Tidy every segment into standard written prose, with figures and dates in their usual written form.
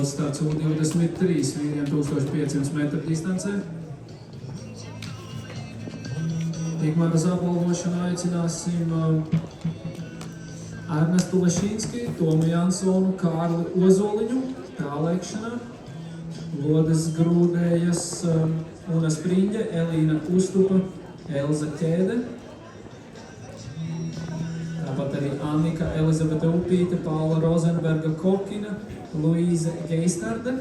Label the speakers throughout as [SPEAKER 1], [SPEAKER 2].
[SPEAKER 1] Gods starts U23 vīriem 1500 metru distancē. Tikmēr uz apbalvošanu aicināsim Ernestu Lešinski, Tomu Jansonu, Kārli Ozoliņu tālēkšanā, Lodes Grūdējas Una Spriņģe, Elīna Ustupa, Elza Ķēde. Tāpat arī Annika Elizabete Upīte, Paula Rozenberga Kokina, Luīze Geistarde.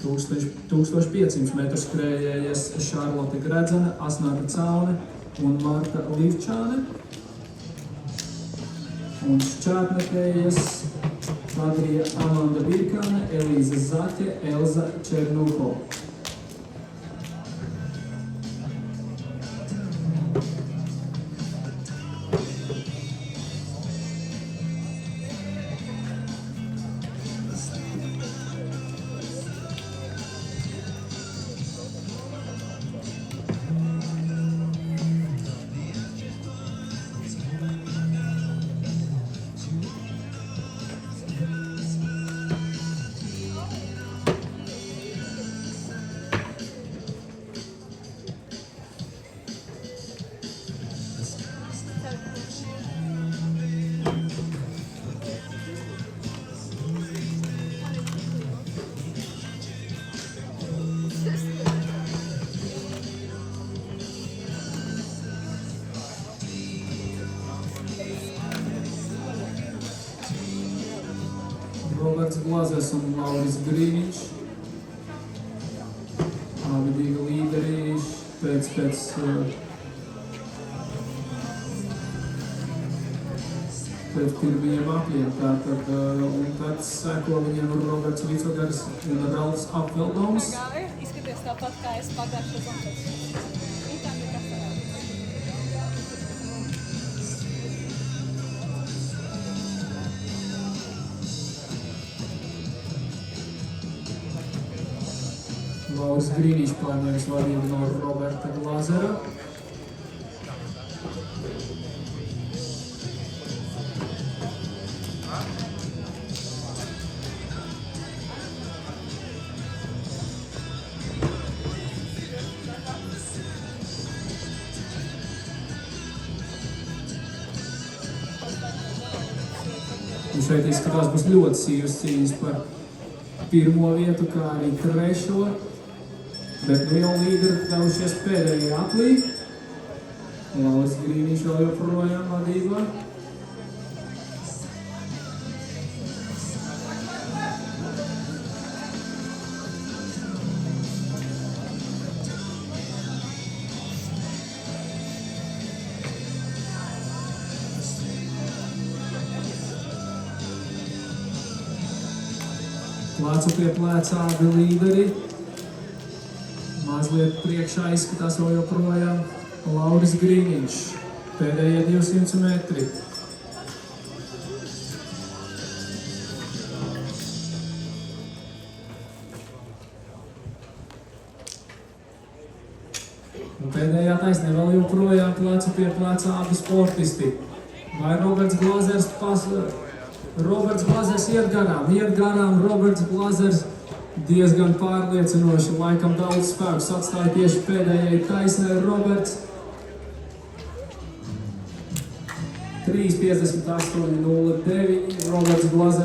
[SPEAKER 1] 1500 metru skrējējas Šarlote Gredzene, Asnāta Caune un Marta Livčāne. Un šķērtmetējas Adrija Amanda Birkāne, Elīza Zaķe, Elza Černuko. Roberts Glazers un Lauris Grīniņš. Abidīgi līderi pēc pirmajiem apļiem. Un tad seko viņiem Roberts Vicogars un Ralfs Apveldoms.
[SPEAKER 2] Izskaties tāpat, kā es pagājušajā sezonā.
[SPEAKER 1] Lauris Grīniņš pārņems vadību no Roberta Glazera. Un šeit izskatās būs ļoti sīvas cīņas par pirmo vietu, kā arī trešo. Bet jau līderi devušies pēdējie aplī. Lauris Grīniņš vēl joprojām vadībā. Plecu pie plecā abi līderi. Mazliet priekšā izskatās vēl joprojām Lauris Grīniņš. Pēdējie 200 metri. Un pēdējā taisnē vēl joprojām plecu pie plecā abi sportisti. Vai Roberts Glazers iet garām, Roberts Glazers diezgan pārliecinoši, laikam daudz spēkus atstāja tieši pēdējai taisnē Roberts. 3:58:09 Roberts Glazers.